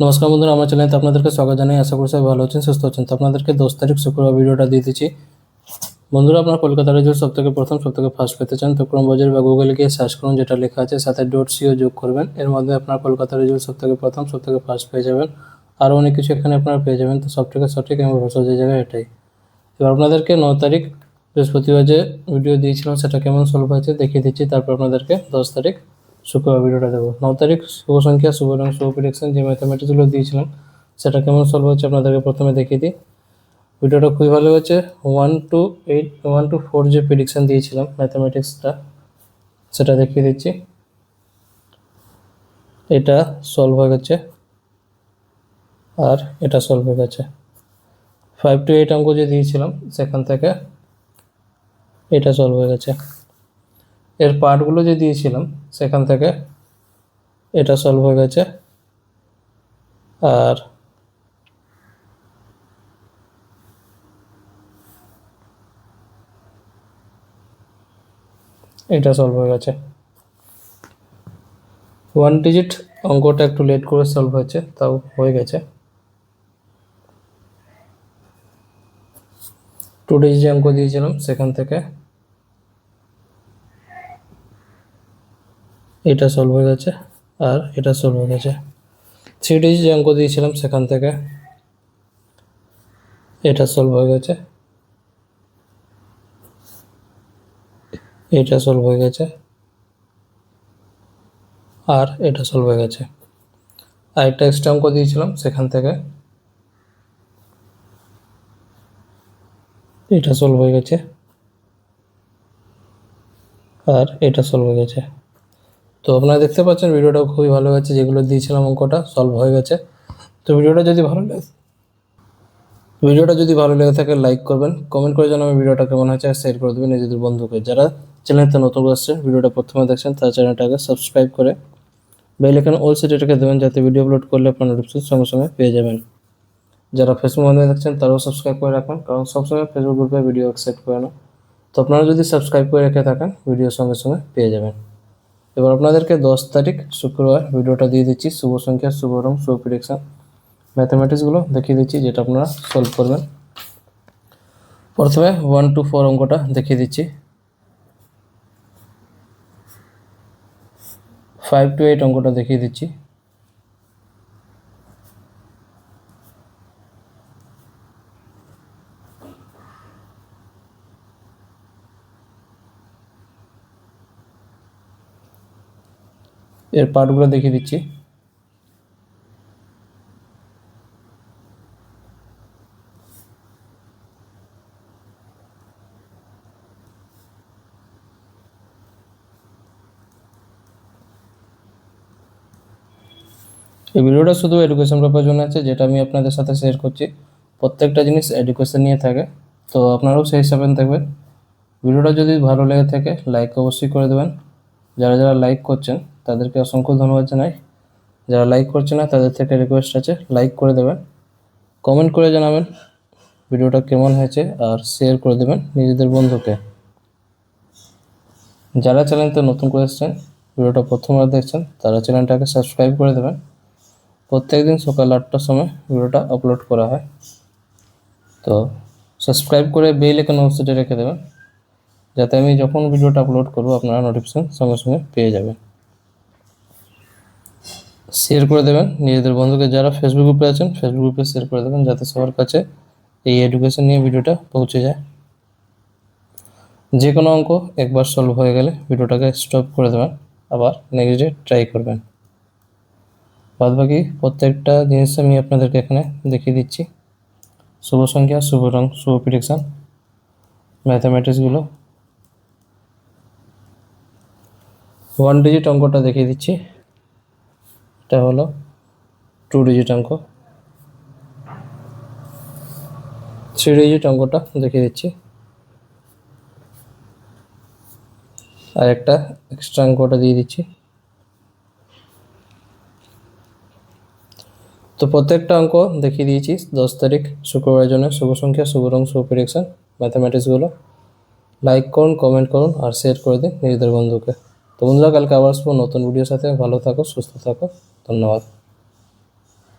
নমস্কার বন্ধুরা, আমার চ্যানেলে আপনাদেরকে স্বাগত জানাই। আশা করি সবাই ভালো আছেন, সুস্থ আছেন। তো আপনাদেরকে 10 তারিখ শুক্রবার ভিডিওটা দিয়ে দিচ্ছি। বন্ধুরা, আপনার কলকাতা রেজাল্ট সবথেকে প্রথম সবথেকে ফার্স্ট পেতে চান তো ক্রোমবাজার বা গুগলে গিয়ে সার্চ করুন, যেটা লেখা আছে সাথে .co যোগ করবেন। এর মধ্যে আপনার কলকাতা রেজাল্ট সবথেকে প্রথম সবথেকে ফার্স্ট পেয়ে যাবেন। আরও অনেক কিছু এখানে আপনারা পেয়ে যাবেন। তো সবথেকে সঠিক এবং ভরসা যে জায়গায় এটাই। এবার আপনাদেরকে 9 তারিখ বৃহস্পতিবার যে ভিডিও দিয়েছিলাম সেটা কেমন সলভ হয়েছে দেখিয়ে দিচ্ছি। তারপর আপনাদেরকে 10 তারিখ শুক্রবার ভিডিওটা দেবো। 9 তারিখ শুভ সংখ্যা, শুভ রং, শুভ প্রেডিকশন যে ম্যাথমেটিক্সগুলো দিয়েছিলাম সেটা কেমন সলভ হচ্ছে আপনাদেরকে প্রথমে দেখিয়ে দিই। ভিডিওটা খুবই ভালো হয়েছে। 1 to 4 যে প্রেডিকশন দিয়েছিলাম ম্যাথমেটিক্সটা সেটা দেখিয়ে দিচ্ছি। এটা সলভ হয়ে গেছে আর এটা সলভ হয়ে গেছে। 5 to 8 অঙ্ক যে দিয়েছিলাম সেখান থেকে এটা সলভ হয়ে গেছে। এর পার্টগুলো যে দিয়েছিলাম সেখান থেকে এটা সলভ হয়ে গেছে আর এটা সলভ হয়ে গেছে। 1 ডিজিট অঙ্কটা একটু লেট করে সলভ হয়েছে, তাও হয়ে গেছে। 2 ডিজিট যে অঙ্ক দিয়েছিলাম সেখান থেকে এটা সলভ হয়ে গেছে আর এটা সলভ হয়ে গেছে। 3 ডিজিট যে অঙ্ক দিয়েছিলাম সেখান থেকে এটা সলভ হয়ে গেছে, এটা সলভ হয়ে গেছে আর এটা সলভ হয়ে গেছে। আর একটা এক্সট্রা অঙ্ক দিয়েছিলাম সেখান থেকে এটা সলভ হয়ে গেছে আর এটা সলভ হয়ে গেছে। তো আপনারা দেখতে পাচ্ছেন ভিডিওটা খুবই ভালো হয়েছে, যেগুলো দিয়েছিলাম অঙ্কটা সলভ হয়ে গেছে। তো ভিডিওটা যদি ভালো লেগে থাকে লাইক করবেন, কমেন্ট করে জানাবেন ভিডিওটা কেমন হয়েছে আর শেয়ার করে দেবেন নিজেদের বন্ধুকে। যারা চ্যানেলটা নতুন আসছে, ভিডিওটা প্রথমে দেখছেন তার চ্যানেলটাকে সাবস্ক্রাইব করে বেল আইকন অল সেটে রেখে দেবেন, যাতে ভিডিও আপলোড করলে আপনার নোটিফিকেশন সঙ্গে সঙ্গে পেয়ে যাবেন। যারা ফেসবুক মাধ্যমে দেখছেন তারাও সাবস্ক্রাইব করে রাখবেন, কারণ সবসময় ফেসবুক গ্রুপে ভিডিও অ্যাকসেপ্ট করে না। তো আপনারা যদি সাবস্ক্রাইব করে রেখে থাকেন ভিডিও সঙ্গে সঙ্গে পেয়ে যাবেন। এবার আপনাদেরকে 10 তারিখ শুক্রবার ভিডিওটা দিয়ে দিচ্ছি। শুভ সংখ্যা, শুভ রং, শুভ প্রেডিকশন ম্যাথমেটিক্সগুলো দেখিয়ে দিচ্ছি, যেটা আপনারা সলভ করবেন। প্রথমে 1 to 4 অঙ্কটা দেখিয়ে দিচ্ছি। 5 to 8 অঙ্কটা দেখিয়ে দিচ্ছি। এর পার্টগুলো দেখিয়ে দিচ্ছি। এই ভিডিওটা শুধু এডুকেশন পারপাসের জন্য আছে, যেটা আমি আপনাদের সাথে শেয়ার করছি। প্রত্যেকটা জিনিস এডুকেশন নিয়ে থাকে, তো আপনারাও সেই হিসাবে থাকবেন। ভিডিওটা যদি ভালো লেগে থাকে লাইক অবশ্যই করে দেবেন। যারা যারা লাইক করছেন তাদেরকে অসংখ্য ধন্যবাদ জানাই। যারা লাইক করছে না তাদের থেকে রিকোয়েস্ট আছে লাইক করে দেবেন, কমেন্ট করে জানাবেন ভিডিওটা কেমন হয়েছে আর শেয়ার করে দেবেন নিজেদের বন্ধুকে। যারা চ্যানেলটা নতুন করে এসেছেন, ভিডিওটা প্রথমবার দেখছেন, তারা চ্যানেলটাকে সাবস্ক্রাইব করে দেবেন। প্রত্যেকদিন সকাল 8টার সময় ভিডিওটা আপলোড করা হয়, তো সাবস্ক্রাইব করে বেল আইকন অল সেটে রেখে দেবেন, যাতে আমি যখন ভিডিওটা আপলোড করব আপনারা নোটিফিকেশন সঙ্গে সঙ্গে পেয়ে যাবেন। শেয়ার করে দেবেন নিজেদের বন্ধুকে। যারা ফেসবুক গ্রুপে আছেন ফেসবুক গ্রুপে শেয়ার করে দেবেন, যাতে সবার কাছে এই এডুকেশন নিয়ে ভিডিওটা পৌঁছে যায়। যে কোনো অঙ্ক একবার সলভ হয়ে গেলে ভিডিওটাকে স্টপ করে দেবেন, আবার নেক্সট ডে ট্রাই করবেন। বাদবাকি প্রত্যেকটা জিনিস আমি আপনাদেরকে এখানে দেখিয়ে দিচ্ছি। শুভ সংখ্যা, শুভ রং, শুভ প্রেডিকশন ম্যাথামেটিক্সগুলো। 1 ডিজিট অঙ্কটা দেখিয়ে দিচ্ছি। এটা হলো 2 ডিজিট অঙ্ক। 3 ডিজিট অঙ্কটা দেখিয়ে দিচ্ছি। আর একটা এক্সট্রা অঙ্কটা দিয়ে দিচ্ছি। তো প্রত্যেকটা অঙ্ক দেখিয়ে দিয়েছি 10 তারিখ শুক্রবারের জন্য। শুভ সংখ্যা, শুভ রং, শুভ প্রেডিকশন ম্যাথামেটিক্সগুলো। লাইক করুন, কমেন্ট করুন আর শেয়ার করে দিন নিজেদের বন্ধুকে। তো বন্ধুরা, কালকে আবার আসবো নতুন ভিডিওর সাথে। ভালো থাকো, সুস্থ থাকো, ধন্যবাদ।